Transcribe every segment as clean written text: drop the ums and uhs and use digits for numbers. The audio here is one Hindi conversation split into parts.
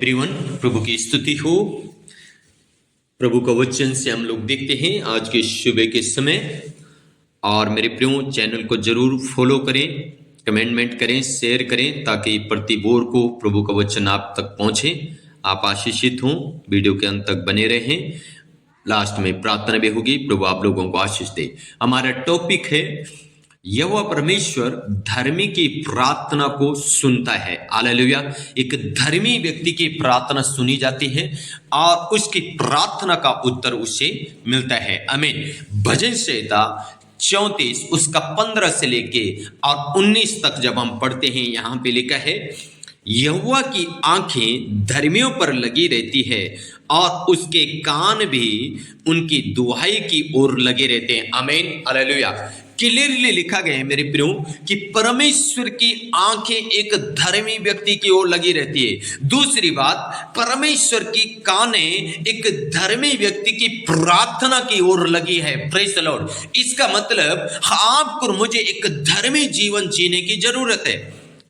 एवरीवन, प्रभु की स्तुति हो। प्रभु का वचन से हम लोग देखते हैं आज के सुबह के समय। और मेरे प्रियो, चैनल को जरूर फॉलो करें, कमेंटमेंट करें, शेयर करें, ताकि प्रति बोर को प्रभु का वचन आप तक पहुंचे, आप आशीषित हों। वीडियो के अंत तक बने रहें। लास्ट में प्रार्थना भी होगी, प्रभु आप लोगों को आशीष दे। हमारा टॉपिक है यहोवा परमेश्वर धर्मी की प्रार्थना को सुनता है। हालेलुया। एक धर्मी व्यक्ति की प्रार्थना सुनी जाती है और उसकी प्रार्थना का उत्तर उसे मिलता है। आमीन। भजन संहिता 34 उसका 15 से लेके और 19 तक जब हम पढ़ते हैं, यहाँ पे लिखा है, यहोवा की आंखें धर्मियों पर लगी रहती है और उसके कान भी उनकी दुहाई की ओर लगे रहते हैं। आमीन। हालेलुया। क्लियरली लिखा गया है मेरे प्रियो कि परमेश्वर की आंखें एक धर्मी व्यक्ति की ओर लगी रहती है। दूसरी बात, परमेश्वर की कानें एक धर्मी व्यक्ति की प्रार्थना की ओर लगी है। Praise the Lord. इसका मतलब आपको मुझे एक धर्मी जीवन जीने की जरूरत है।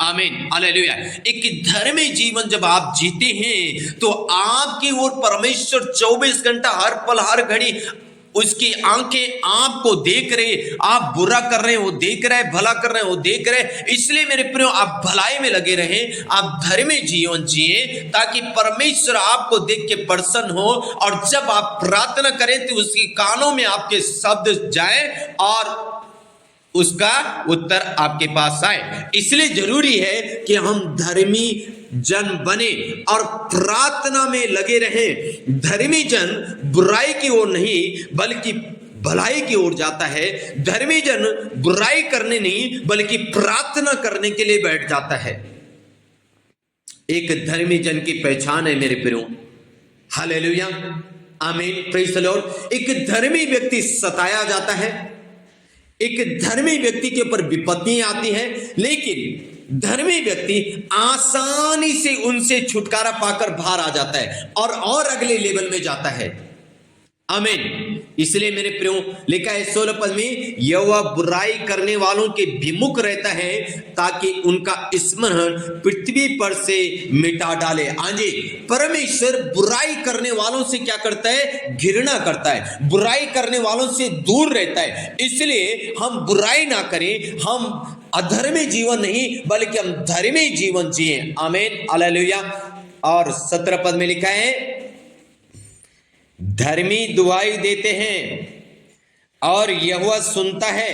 आमीन। हालेलुया। एक धर्मी जीवन जब आप जीते हैं तो आपकी ओर परमेश्वर 24 घंटा हर पल हर घड़ी उसकी आंखें आपको देख रही। आप बुरा कर रहे हैं वो देख रहे हैं, भला कर रहे हैं वो देख रहे हैं। इसलिए मेरे प्रियो, आप भलाई में लगे रहें, आप धर्मी जीवन जिए, ताकि परमेश्वर आपको देख के प्रसन्न हो। और जब आप प्रार्थना करें तो उसके कानों में आपके शब्द जाए और उसका उत्तर आपके पास आए। इसलिए जरूरी है कि हम धर्मी जन बने और प्रार्थना में लगे रहें। धर्मी जन बुराई की ओर नहीं बल्कि भलाई की ओर जाता है। धर्मी जन बुराई करने नहीं बल्कि प्रार्थना करने के लिए बैठ जाता है। एक धर्मी जन की पहचान है मेरे प्रियो। हालेलुया। आमीन। Praise the Lord. एक धर्मी व्यक्ति सताया जाता है, एक धर्मी व्यक्ति के ऊपर विपत्तियां आती हैं, लेकिन धर्मी व्यक्ति आसानी से उनसे छुटकारा पाकर बाहर आ जाता है और अगले लेवल में जाता है। आमीन। इसलिए मेरे प्रियो, लिखा है 16 पद में, यहोवा बुराई करने वालों के विमुख रहता है ताकि उनका स्मरण पृथ्वी पर से मिटा डाले। आजे परमेश्वर बुराई करने वालों से क्या करता है? घृणा करता है, बुराई करने वालों से दूर रहता है। इसलिए हम बुराई ना करें, हम अधर्मी जीवन नहीं बल्कि हम धर्मी जीवन जिए। आमीन। हालेलुया। और 17 पद में लिखा है, धर्मी दुआई देते हैं और यहोवा सुनता है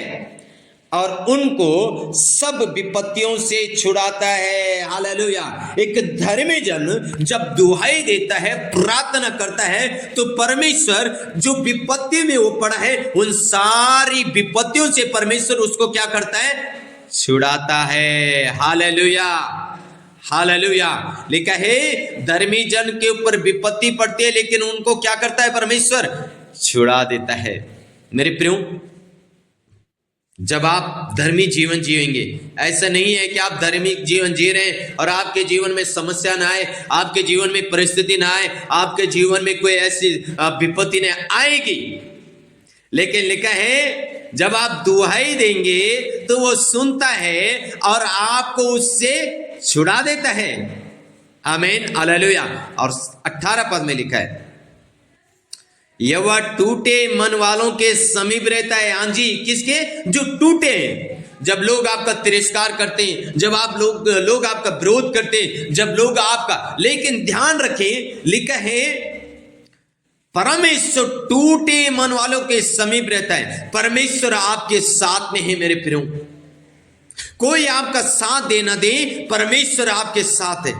और उनको सब विपत्तियों से छुड़ाता है। हालेलुया। एक धर्मी जन जब दुहाई देता है, प्रार्थना करता है, तो परमेश्वर जो विपत्ति में वो पड़ा है उन सारी विपत्तियों से परमेश्वर उसको क्या करता है? छुड़ाता है। हालेलुया। हालेलुया। लिखा है, धर्मी जन के ऊपर विपत्ति पड़ती है लेकिन उनको क्या करता है? परमेश्वर छुड़ा देता है। मेरे प्रियो, जब आप धर्मी जीवन जिएंगे, ऐसा नहीं है कि आप धर्मी जीवन जी रहे हैं और आपके जीवन में समस्या ना आए, आपके जीवन में परिस्थिति ना आए, आपके जीवन में कोई ऐसी विपत्ति न आएगी। लेकिन लिखा है, जब आप दुहाई देंगे तो वो सुनता है और आपको उससे छुड़ा देता है। आमीन। हालेलुया। और 18 पद में लिखा है, यहोवा टूटे मन वालों के समीप रहता है। हाँ जी, किसके? जो टूटे हैं। जब लोग आपका तिरस्कार करते हैं, जब आप लोग आपका विरोध करते हैं, जब लोग आपका, लेकिन ध्यान रखें, लिखा है परमेश्वर टूटे मन वालों के समीप रहता है। परमेश्वर आपके साथ में है मेरे प्रियो। कोई आपका साथ दे ना दे, परमेश्वर आपके साथ है।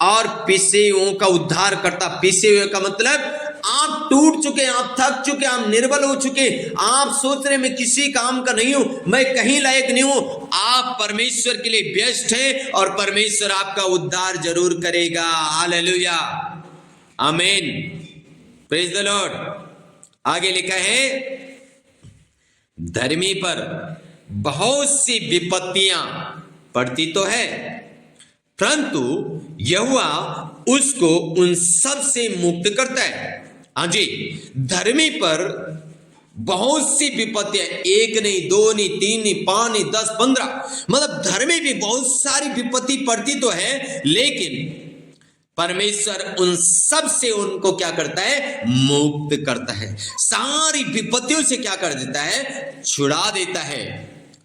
और पिसे हुओं का उद्धार करता। पिसे हुए का मतलब आप टूट चुके, आप थक चुके, आप निर्बल हो चुके, आप सोच रहे मैं किसी काम का नहीं हूं, मैं कहीं लायक नहीं हूं। आप परमेश्वर के लिए बेस्ट है और परमेश्वर आपका उद्धार जरूर करेगा। हालेलुया। आमीन। Praise the Lord. आगे लिखा है, धर्मी पर बहुत सी विपत्तियां पड़ती तो है, परंतु यहोवा उसको उन सब से मुक्त करता है। हाँ जी, धर्मी पर बहुत सी विपत्तियां, एक नहीं, दो नहीं, तीन नहीं, 5 नहीं, 10, 15, मतलब धर्मी भी बहुत सारी विपत्ति पड़ती तो है, लेकिन परमेश्वर उन सब से उनको क्या करता है? मुक्त करता है, सारी विपत्तियों से क्या कर देता है? छुड़ा देता है।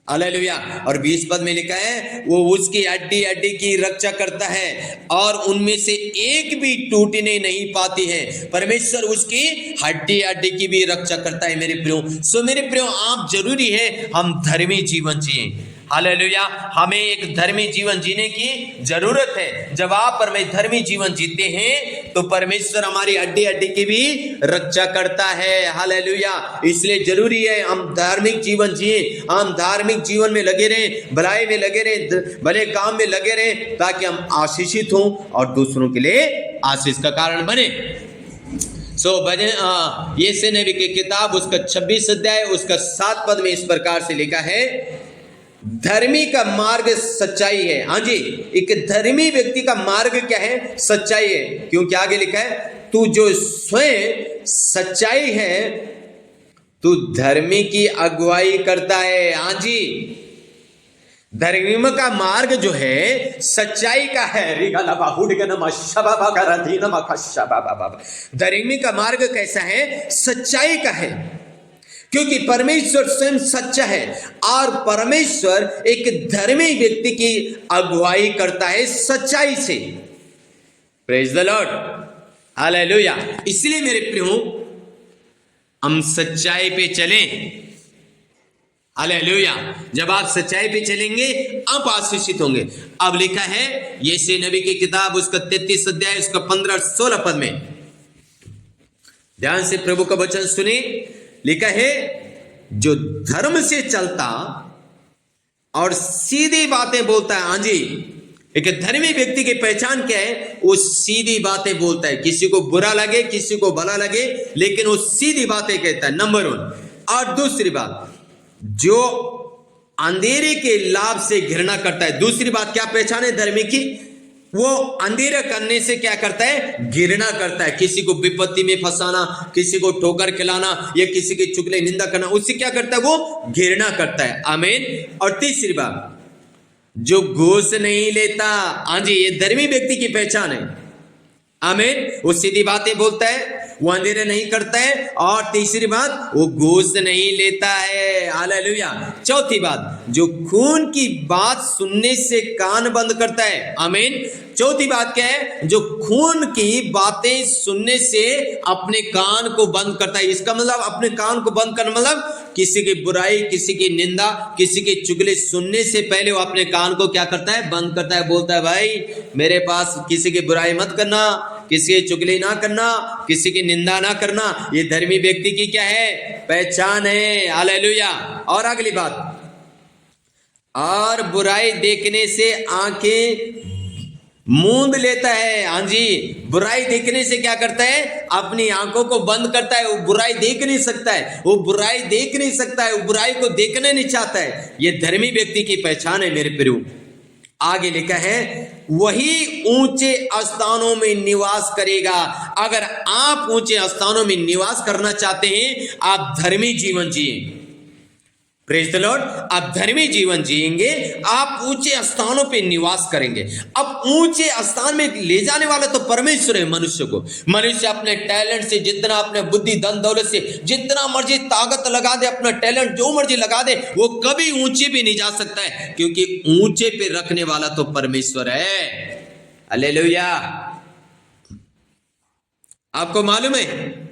हालेलुया। और 20 पद में लिखा है वो उसकी हड्डी हड्डी की रक्षा करता है और उनमें से एक भी टूटने नहीं पाती है। परमेश्वर उसकी हड्डी हड्डी की भी रक्षा करता है मेरे प्रियो। सो मेरे प्रियो, आप जरूरी है हम धर्मी जीवन जिए। हालेलुया। हमें एक धर्मी जीवन जीने की जरूरत है। जब आप और मैं धर्मी जीवन जीते हैं तो परमेश्वर हमारी हड्डी हड्डी की भी रक्षा करता है। हालेलुया। इसलिए जरूरी है हम धार्मिक जीवन जिए, हम धार्मिक जीवन में लगे रहें, भलाई में लगे रहें, भले काम में लगे रहें, ताकि हम आशीषित हों और दूसरों के लिए आशीष का कारण बने। भजन यशायाह नबी की किताब उसका 26 अध्याय उसका 7 पद में इस प्रकार से लिखा है, धर्मी का मार्ग सच्चाई है। हाँ जी, एक धर्मी व्यक्ति का मार्ग क्या है? सच्चाई है। क्योंकि आगे लिखा है, तू जो स्वयं सच्चाई है तू धर्मी की अगुवाई करता है। हाँ जी, धर्मी का मार्ग जो है सच्चाई का है। धर्मी का मार्ग कैसा है? सच्चाई का है, क्योंकि परमेश्वर स्वयं सच्चा है और परमेश्वर एक धर्मी व्यक्ति की अगुवाई करता है सच्चाई से। Praise the Lord, hallelujah. इसलिए मेरे प्रियो, हम सच्चाई पे चलें। हालेलुया। जब आप सच्चाई पे चलेंगे आप आशीषित होंगे। अब लिखा है यशायाह नबी की किताब उसका 33 अध्याय उसका 15-16 पद में, ध्यान से प्रभु का वचन सुने। लिखा है, जो धर्म से चलता और सीधी बातें बोलता है। हाँ जी, एक धर्मी व्यक्ति की पहचान क्या है? वो सीधी बातें बोलता है। किसी को बुरा लगे, किसी को भला लगे, लेकिन वो सीधी बातें कहता है, नंबर 1। और दूसरी बात, जो अंधेरे के लाभ से घृणा करता है। दूसरी बात क्या पहचान है धर्मी की? वो अंधेरा करने से क्या करता है? घृणा करता है। किसी को विपत्ति में फंसाना, किसी को ठोकर खिलाना या किसी की चुगली निंदा करना, उससे क्या करता है? वो घृणा करता है। आमीन। और तीसरी बात, जो घूस नहीं लेता। हाँ जी, ये धर्मी व्यक्ति की पहचान है। आमीन। वो सीधी बातें बोलता है, वो अंधेरे नहीं करता है, और तीसरी बात, वो घूस नहीं लेता है। हालेलुया। चौथी बात, जो खून की बात सुनने से कान बंद करता है। आमीन। चौथी बात क्या है? जो खून की बातें सुनने से अपने कान को बंद करता है। इसका मतलब अपने कान को बंद करना मतलब किसी की बुराई, किसी की निंदा, किसी की चुगली सुनने से पहले वो अपने कान को क्या करता है? बंद करता है। बोलता है, भाई मेरे पास किसी की बुराई मत करना, किसी की चुगली ना करना, किसी की निंदा ना करना। ये धर्मी व्यक्ति की क्या है? पहचान है। हालेलुया। और अगली बात, और बुराई देखने से आंखें मूंद लेता है। हाँ जी, बुराई देखने से क्या करता है? अपनी आंखों को बंद करता है। वो बुराई देख नहीं सकता है, वो बुराई देख नहीं सकता है, वो बुराई को देखना नहीं चाहता है। ये धर्मी व्यक्ति की पहचान है मेरे प्रियो। आगे लिखा है, वही ऊंचे स्थानों में निवास करेगा। अगर आप ऊंचे स्थानों में निवास करना चाहते हैं, आप धर्मी जीवन जिए। Praise the Lord. आप धर्मी जीवन जिएंगे, आप ऊंचे स्थानों पे निवास करेंगे। अब ऊंचे स्थान में ले जाने वाला तो परमेश्वर है मनुष्य को। मनुष्य अपने टैलेंट से, जितना अपने बुद्धि धन दौलत से जितना मर्जी ताकत लगा दे, अपना टैलेंट जो मर्जी लगा दे, वो कभी ऊंचे भी नहीं जा सकता है, क्योंकि ऊंचे पे रखने वाला तो परमेश्वर है। हालेलुया। आपको मालूम है,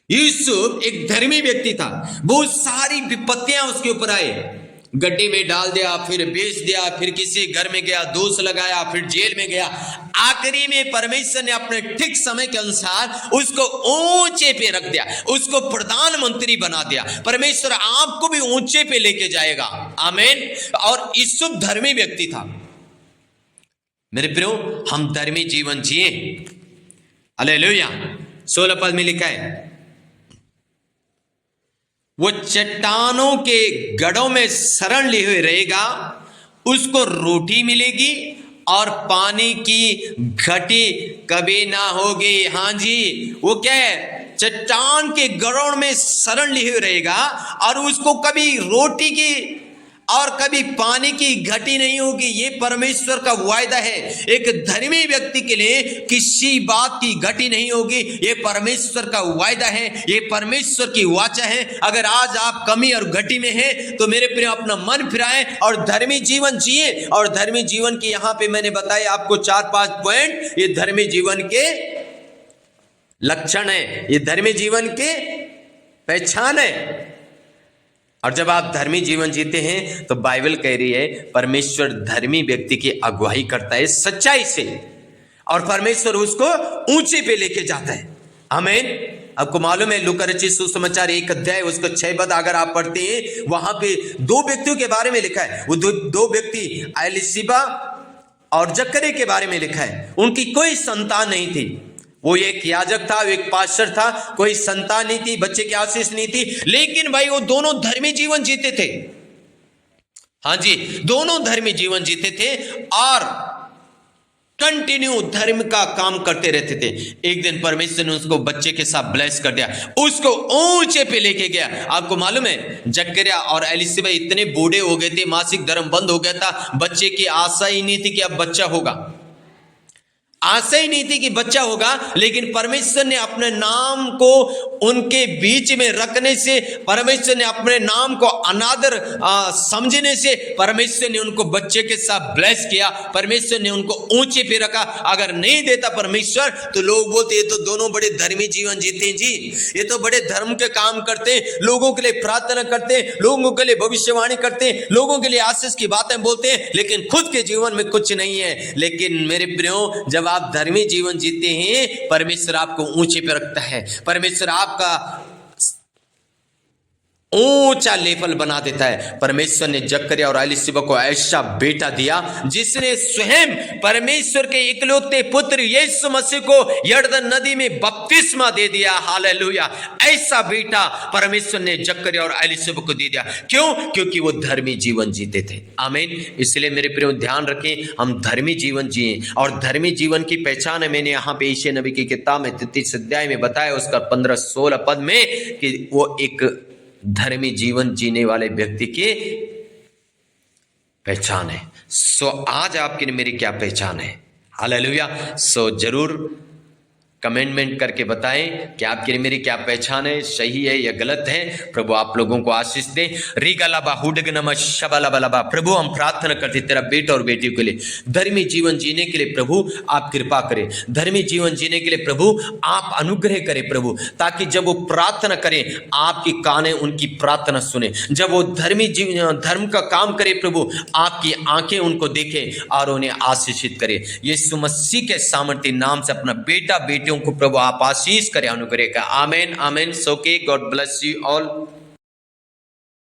यूसुफ एक धर्मी व्यक्ति था। बहुत सारी विपत्तियां उसके ऊपर आई। गड्ढे में डाल दिया, फिर बेच दिया, फिर किसी घर में गया, दोष लगाया, फिर जेल में गया। आखिरी में परमेश्वर ने अपने ठीक समय के अनुसार उसको ऊंचे पे रख दिया, उसको प्रधानमंत्री बना दिया। परमेश्वर आपको भी ऊंचे पे लेके जाएगा। आमीन। और यूसुफ धर्मी व्यक्ति था। मेरे प्रियो, हम धर्मी जीवन जिए। हालेलुया। 16 पद में लिखा है, वो चट्टानों के गढ़ों में शरण लिए हुए रहेगा, उसको रोटी मिलेगी और पानी की घटी कभी ना होगी। हाँ जी, वो क्या है? चट्टान के गढ़ों में शरण लिए हुए रहेगा और उसको कभी रोटी की और कभी पानी की घटी नहीं होगी। ये परमेश्वर का वायदा है। एक धर्मी व्यक्ति के लिए किसी बात की घटी नहीं होगी। ये परमेश्वर का वायदा है, ये परमेश्वर की वाचा है। अगर आज आप कमी और घटी में हैं तो मेरे प्रिय अपना मन फिराएं और धर्मी जीवन जिए। और धर्मी जीवन की यहां पे मैंने बताया आपको 4-5 पॉइंट, ये धर्मी जीवन के लक्षण है, ये धर्मी जीवन के पहचान है। और जब आप धर्मी जीवन जीते हैं तो बाइबल कह रही है परमेश्वर धर्मी व्यक्ति की अगुवाई करता है सच्चाई से, और परमेश्वर उसको ऊंचे पे लेके जाता है। आमीन। आपको मालूम है लूका रचित सुसमाचार 1 अध्याय उसका 6 पद अगर आप पढ़ते हैं, वहां पे 2 व्यक्तियों के बारे में लिखा है। वो दो व्यक्ति एलिशिबा और जक्करे के बारे में लिखा है। उनकी कोई संतान नहीं थी। वो एक याजक था, वो एक पास्टर था, कोई संतान नहीं थी, बच्चे की आशीष नहीं थी, लेकिन भाई वो दोनों धर्मी जीवन जीते थे। हाँ जी, दोनों धर्मी जीवन जीते थे और कंटिन्यू धर्म का काम करते रहते थे। एक दिन परमेश्वर ने उसको बच्चे के साथ ब्लेस कर दिया, उसको ऊंचे पे लेके गया। आपको मालूम है जक्करिया और एलिशिबा इतने बूढ़े हो गए थे, मासिक धर्म बंद हो गया था, बच्चे की आशा ही नहीं थी कि अब बच्चा होगा, आशा ही नहीं थी कि बच्चा होगा। लेकिन परमेश्वर ने अपने नाम को उनके बीच में रखने से, परमेश्वर ने अपने नाम को अनादर समझने से परमेश्वर ने उनको बच्चे के साथ ब्लेस किया, परमेश्वर ने उनको ऊंचे पे रखा। अगर नहीं देता परमेश्वर तो लोग बोलते ये तो दोनों बड़े धर्मी जीवन जीते हैं जी, ये तो बड़े धर्म के काम करते हैं, लोगों के लिए प्रार्थना करते हैं, लोगों के लिए भविष्यवाणी करते हैं, लोगों के लिए आशीष की बातें बोलते हैं, लेकिन खुद के जीवन में कुछ नहीं है। लेकिन मेरे प्रियो, जब आप धर्मी जीवन जीते हैं परमेश्वर आपको ऊंचे पे रखता है, परमेश्वर आपका ऊंचा लेवल बना देता है। परमेश्वर ने जक्करिया और एलिशिबा को ऐसा बेटा दिया जिसने स्वयं परमेश्वर के इकलौते पुत्र यीशु मसीह को यरदन नदी में बपतिस्मा दे दिया। हालेलुया। ऐसा बेटा परमेश्वर ने जक्करिया और एलिशिबा को दे दिया। क्यों? क्योंकि वो धर्मी जीवन जीते थे। आमीन। इसलिए मेरे प्रियो ध्यान रखें, हम धर्मी जीवन जिए। और धर्मी जीवन की पहचान है, मैंने यहाँ पे यशायाह नबी की किताब में 33 अध्याय में बताया उसका 15-16 पद में कि वो एक धर्मी जीवन जीने वाले व्यक्ति की पहचान है। सो आज आपकी मेरी क्या पहचान है? हालेलुया। सो जरूर कमेंट करके बताएं कि आपकी मेरी क्या पहचान है, सही है या गलत है। प्रभु आप लोगों को आशीष दे। रीगलाबा हुडगनमा शबलाबलाबा। प्रभु हम प्रार्थना करते तेरा बेटा और बेटियों के लिए धर्मी जीवन जीने के लिए प्रभु आप कृपा करें, धर्मी जीवन जीने के लिए प्रभु आप अनुग्रह करें प्रभु, ताकि जब वो प्रार्थना करें आपकी कानें उनकी प्रार्थना सुने। जब वो धर्म का काम करे प्रभु आपकी आंखें उनको देखें और उन्हें आशीषित करें। यीशु मसीह के सामर्थ्य नाम से अपना बेटा बेटियों को प्रभु आप आशीष करें, अनुग्रह का। आमीन आमीन। सो के गॉड ब्लेस यू ऑल।